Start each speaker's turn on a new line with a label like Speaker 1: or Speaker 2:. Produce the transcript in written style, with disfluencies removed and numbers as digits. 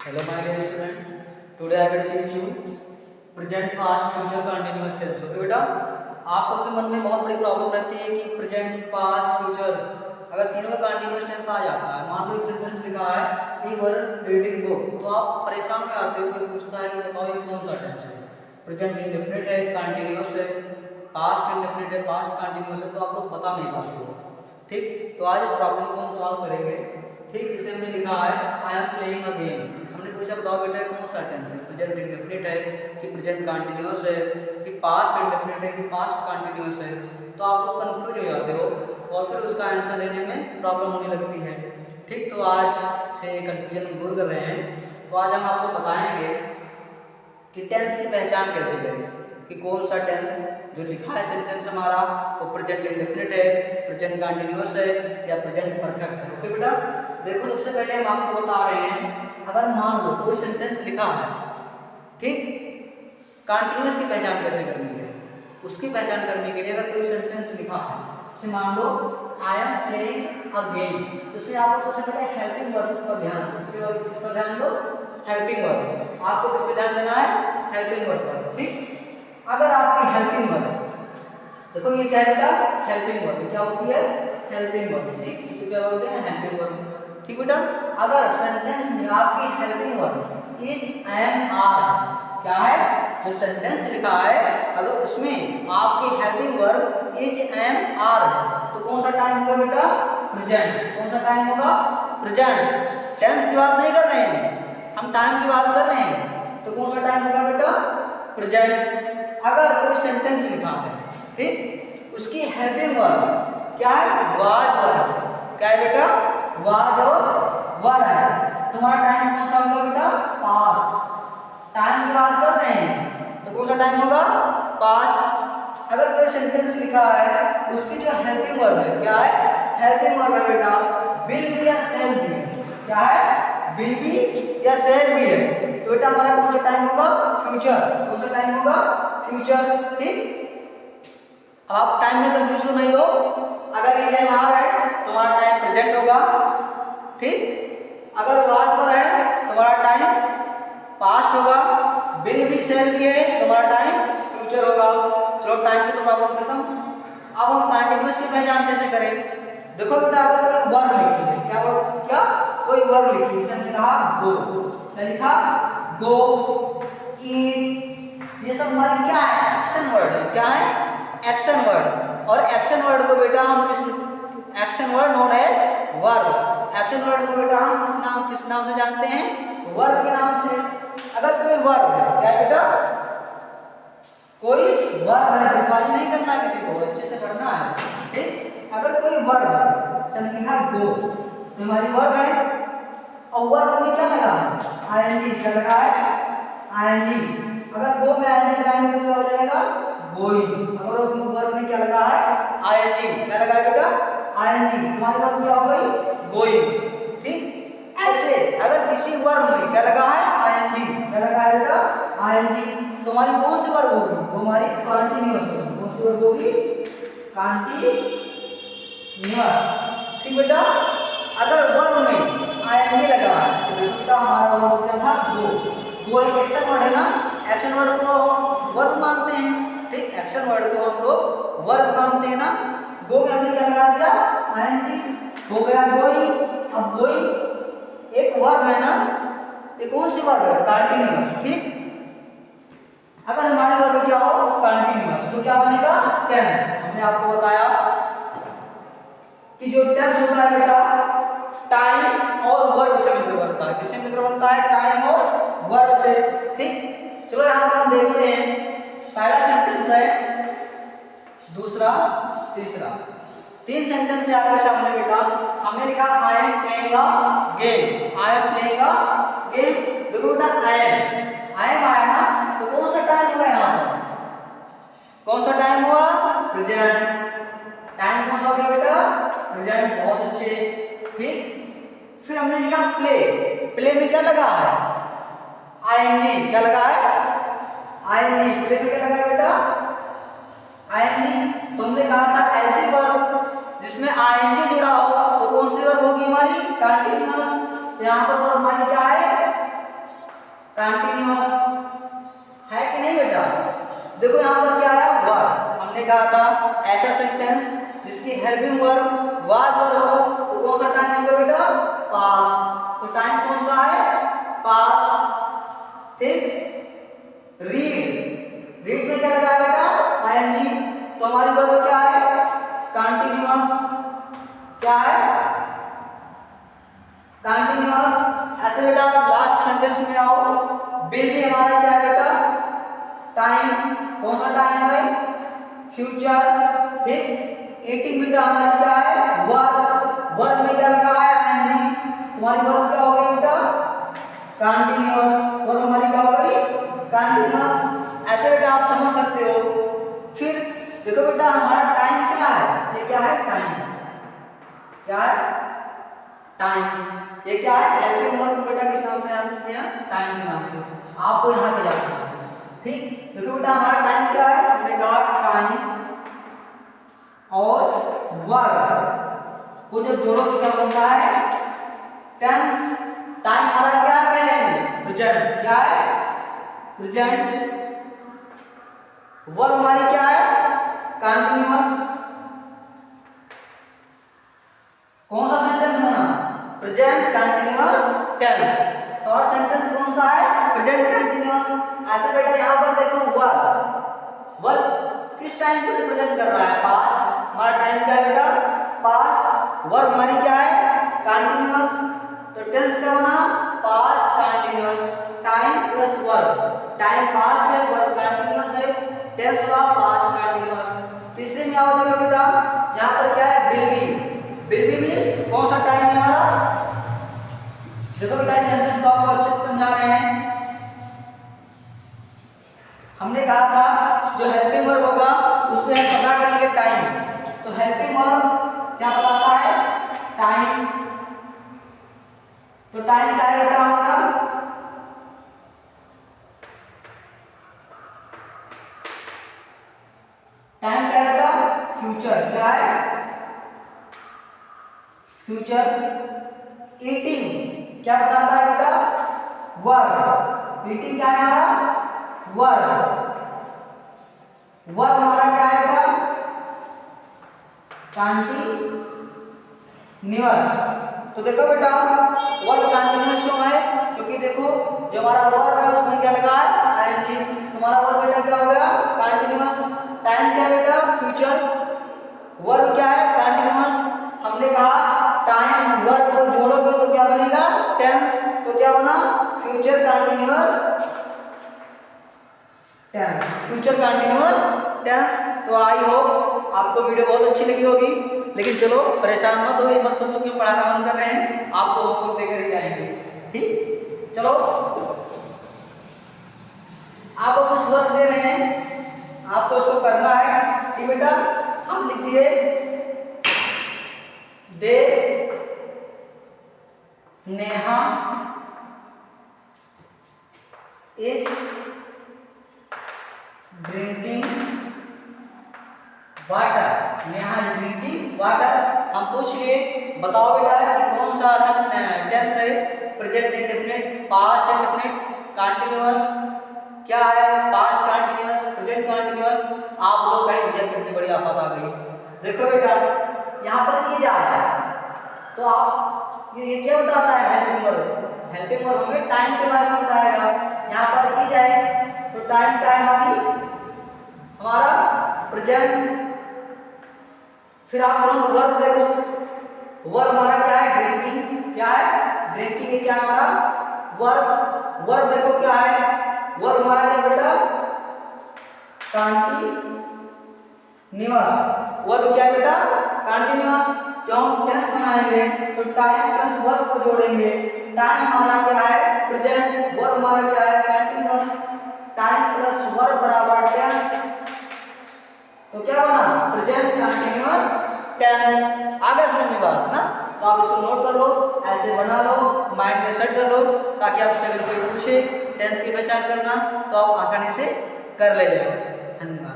Speaker 1: Hello my dear student. Today I will teach you present, past, future continuous tense. Okay बेटा, आप सबके मन में बहुत बड़ी प्रॉब्लम रहती है कि प्रेजेंट, पास्ट, फ्यूचर अगर तीनों का कंटिन्यूअस टेंस आ जाता है, मान लो एक सेंटेंस लिखा है वी वर रीडिंग बुक, तो आप परेशान में आते हो, कोई पूछता है कि बताओ ये कौन सा टेंस है, प्रेजेंट इंडेफिनिट है, कंटिन्यूअस है, पास्ट इंडेफिनिट है, पास्ट कंटिन्यूअस है, तो आप लोग बता नहीं पाते हो। ठीक, तो आज इस प्रॉब्लम को हम सॉल्व करेंगे। ठीक, इसे हमने लिखा है आई एम प्लेइंग अ गेम। हमने पूछा बताओ बेटा कौन सा टेंस है, प्रेजेंट इंडेफिनिट है कि प्रेजेंट कंटिन्यूअस है कि पास्ट इंडेफिनिट है कि पास्ट कंटिन्यूअस है, तो आप लोग कंफ्यूज हो जाते हो और फिर उसका आंसर देने में प्रॉब्लम होने लगती है। ठीक, तो आज से कंफ्यूजन हम दूर कर रहे हैं। तो आज हम आपको बताएंगे कि टेंस की पहचान कैसे करें, कि कौन सा टेंस जो लिखा है सेंटेंस हमारा वो प्रेजेंट इंडेफिनिट है, प्रेजेंट कंटिन्यूअस है या प्रेजेंट परफेक्ट है। ओके बेटा, देखो सबसे पहले हम आपको बता रहे हैं, अगर मान लो कोई सेंटेंस लिखा है, ठीक, कंटिन्यूअस की पहचान कैसे करनी है, उसकी पहचान करने के लिए अगर कोई सेंटेंस लिखा है, जैसे मान लो I am playing a game, तो इसमें आपको सबसे पहले हेल्पिंग वर्ब पर ध्यान दो। किस पर ध्यान दो? Helping verb. आपको किस पर ध्यान देना है? हेल्पिंग वर्ब पर। ठीक, अगर आपकी हेल्पिंग वर्ब, देखो ये क्या है बेटा? Helping verb. क्या होती है? Helping verb. ठीक, इसे क्या बोलते हैं? Helping verb. ठीक बेटा, अगर सेंटेंस में आपकी helping verb is am are, क्या है? जो सेंटेंस लिखा है अगर उसमें आपकी helping verb is am are है, तो कौन सा टाइम होगा बेटा? प्रेजेंट। कौन सा टाइम होगा? प्रेजेंट। टेंस की बात नहीं कर रहे हैं हम, टाइम की बात कर रहे हैं, तो कौन सा टाइम होगा बेटा? प्रेजेंट। अगर कोई सेंटेंस लिखा है, ठीक, उसकी हेल्पिंग वर्ब क्या है? Was verb. क्या है बेटा? वाज और वर है, तुम्हारा टाइम कौन सा होगा बेटा? पास्ट। टाइम की बात कर रहे हैं तो कौन सा टाइम होगा? पास्ट। अगर कोई सेंटेंस लिखा है उसकी जो हेल्पिंग वर्ब है, क्या है? हेल्पिंग वर्ब है बेटा विल बी या शैल बी। क्या है? विल बी या शैल बी है, तो बेटा हमारा कौन सा टाइम होगा? फ्यूचर। कौन सा टाइम होगा? फ्यूचर। ठीक, आप टाइम में कंफ्यूज नहीं हो, अगर ये एम आर है तो हमारा टाइम प्रेजेंट होगा। ठीक, अगर वाज पर है तो हमारा टाइम पास्ट होगा, विल बी शैल बी है तो हमारा टाइम फ्यूचर होगा। चलो टाइम की तो प्रॉब्लम खत्म। अब हम कंटिन्यूअस की पहचान कैसे करें? देखो बेटा, अगर कोई वर्ब लिखी है, क्या कोई वर्ब लिखी, जैसे हमने कहा गो, क्या लिखा? गो, ईट, ये सब हमारी क्या है? एक्शन वर्ड है। क्या है? Action word. और एक्शन वर्ड को बेटा हम किस, action word known as verb. Action word को बेटा हम किस नाम से जानते हैं? वर्ब के नाम से। अगर कोई वर्ब है, क्या है बेटा? कोई वर्ब है, जल्दबाजी नहीं करना, किसी को अच्छे से पढ़ना है। ठीक, अगर कोई वर्ब है, जैसे लिखा गो, तो हमारी वर्ब है, और वर्ब में क्या लगा? आईएनजी। क्या लगा है? आईएनजी। अगर गो में आईएनजी लगाएंगे तो क्या हो जाएगा? गोइंग। अगर वर्ब में क्या लगा है? आईएनजी। क्या लगा है बेटा? आईएनजी। हमारी वर्ब क्या हो गई? गोइंग। ठीक, ऐसे अगर किसी वर्ब में क्या लगा है? आईएनजी। क्या लगा है बेटा? आईएनजी, तो हमारी कौन सी वर्ब होगी? वो हमारी कंटीन्यूअस होगी। कौन सी वर्ब होगी? कंटीन्यूअस। ठीक बेटा, अगर वर्ब में आईएनजी लगा है तो बेटा हमारा वर्ब क्या था? गो। एक एक्शन वर्ड है ना, एक्शन वर्ड को वर्ब मानते हैं। ठीक, एक्शन वर्ड को हम लोग वर्ब मानते हैं ना। गो में हमने क्या लगा दिया? आईएनजी, हो गया गोइंग। अब गोइंग एक वर्ब है ना, ये कौन सी वर्ब है? कंटीन्यूअस। ठीक, अगर हमारी वर्ब क्या हो? कंटीन्यूअस, तो क्या बनेगा? टेंस। हमने आपको बताया कि जो टेंस होता है बेटा टाइम और वर्ब से मिलकर बनता है। किससे मिलकर बनता है? टाइम और वर्ब से। ठीक, चलो यहां पर हम देखते हैं, पहला सेंटेंस है, दूसरा, तीसरा, तीन सेंटेंस है आपके सामने बेटा। हमने लिखा आई am playing a game. I am playing a game, देखो बेटा आई एम आया ना, तो कौन सा टाइम होगा यहाँ पर? कौन सा टाइम हुआ? प्रेजेंट। टाइम कौन सा हो गया बेटा? प्रेजेंट। बहुत अच्छे। ठीक, फिर हमने लिखा प्ले। प्ले में क्या लगा है? आईएनजी। क्या लगा है? आईएनजी। प्ले में क्या लगा है बेटा? आईएनजी। तो हमने कहा था ऐसी वर्ब जिसमें आईएनजी जुड़ा हो तो कौन सी वर्ब होगी हमारी? कंटीन्यूअस। तो यहाँ पर वर्ब हमारी क्या है? देखो यहाँ पर क्या है, वर। हमने कहा था ऐसा सेंटेंस जिसकी हेल्पिंग वर्ब वाज वर हो तो कौन सा टाइम होगा बेटा, पास्ट। तो टाइम कौन सा है, पास्ट। ठीक, रीड, रीड में क्या लगा बेटा, आईएनजी। तो हमारी वर्ब क्या है, कंटीन्यूअस। क्या है, कंटीन्यूअस। ऐसे बेटा लास्ट सेंटेंस में आओ, विल भी हमारा क्या है बेटा, टाइम। कौन सा टाइम है, फ्यूचर। ठीक, ईटिंग बेटा हमारी क्या है, वर्ब। वर्ब में क्या लगा है, आईएनजी। तुम्हारी वर्ब क्या हो गई बेटा, कंटीन्यूअस। वर्ब हमारी क्या हो गई, कंटीन्यूअस। ऐसे बेटा आप समझ सकते हो। फिर देखो बेटा हमारा टाइम क्या है, ये क्या है, टाइम। क्या है, टाइम। ये क्या है, हेल्पिंग वर्ब को बेटा किस नाम से जानते हैं, टाइम के नाम से। आपको यहाँ पे जानना है। ठीक, देखो बेटा हमारा टाइम क्या है, हमने कहा टाइम और वर्ब को जब जोड़ो तो क्या बनता है, टेंस। टाइम हमारा क्या है, पहले प्रेजेंट। क्या है, प्रेजेंट। वर्ब हमारी क्या है, कंटीन्यूअस। कौन सा सेंटेंस बना, प्रेजेंट कंटीन्यूअस टेंस। तो हमारा सेंटेंस कौन सा है, प्रेजेंट कंटीन्यूअस। ऐसे बेटा यहाँ पर देखो वर्ब, वर्ब किस टाइम को रिप्रेजेंट कर रहा है, पास्ट। हमारा टाइम क्या है बेटा, पास्ट। वर्ब हमारी क्या है, कंटीन्यूअस। तो टेंस क्या बना, past continuous. Time plus verb, time past है, वर्ब कंटीन्यूअस है, टेंस हुआ पास्ट कंटीन्यूअस। तीसरे में आओ देखो बेटा, यहाँ पर क्या है, will be. Will be means कौन सा टाइम है हमारा। देखो बेटा इस सेंटेंस को आपको अच्छे से समझा रहे हैं। हमने कहा था जो हेल्पिंग वर्ब होगा उससे हम पता करेंगे टाइम। तो हेल्पिंग वर्ब क्या बताता है, टाइम। तो टाइम क्या है बेटा हमारा, टाइम क्या है बेटा, फ्यूचर। क्या है, फ्यूचर। ईटिंग क्या बताता है बेटा, वर्ब। ईटिंग क्या है हमारा, वर्ब। वर्ब हमारा क्या है बेटा, कंटीन्यूअस। तो देखो बेटा वर्ब कंटीन्यूअस क्यों है, क्योंकि देखो जो हमारा वर्ब है उसमें क्या लगा है, आईएनजी। तुम्हारा वर्ब बेटा क्या हो गया, कंटीन्यूअस। टाइम क्या है बेटा, फ्यूचर। वर्ब क्या है, कंटीन्यूअस। हमने कहा टाइम वर्ब को जोड़ोगे तो क्या बनेगा, टेंस। तो क्या बना, future continuous tense. Future continuous tense. तो आई होप आपको वीडियो बहुत अच्छी लगी होगी। लेकिन चलो परेशान मत हो, ये मत सोचो कि हम पढ़ाना बंद कर रहे हैं, आपको होमवर्क देकर ही जाएंगे। ठीक, चलो आपको कुछ वर्क दे रहे हैं, आपको उसको करना है। ठीक बेटा, हम लिख दिए दे Neha is drinking water. Neha is drinking water. हम पूछ लिए बताओ बेटा कि कौन सा टेंस है, present indefinite, past indefinite, continuous. क्या है, पास्ट कंटीन्यूअस, प्रेजेंट कंटीन्यूअस। आप लोग कहीं भैया कितनी बड़ी आफत आ गई। देखो बेटा यहाँ पर इज आया तो आप ये क्या बताता है, हेल्पिंग वर्ब। हेल्पिंग वर्ब हमें टाइम के बारे में बताएगा। यहाँ पर इज आए तो टाइम क्या है हमारी, हमारा प्रेजेंट। फिर आप तुरंत वर्ब देखो, वर्ब हमारा क्या है, ड्रिंकिंग। क्या है, ड्रिंकिंग है क्या हमारा, वर्ब। वर्ब देखो क्या है, वर्ब हमारा क्या बेटा, कंटीन्यूअस। वर्ब क्या है बेटा, कंटीन्यूअस। जो हम टेंस बनाएंगे तो टाइम प्लस वर्ब को जोड़ेंगे। टाइम हमारा क्या है, प्रेजेंट। वर्ब हमारा क्या है, कंटीन्यूअस। टाइम प्लस वर्ब बराबर टेंस। तो क्या बना, प्रेजेंट कंटीन्यूअस टेंस। आगे समझ में बात ना, तो आप इसको नोट कर लो, ऐसे बना लो, माइंड में सेट कर लो, ताकि आपसे अगर कोई पूछे टेंस की पहचान करना तो आप आसानी से कर ले जाओ। धन्यवाद।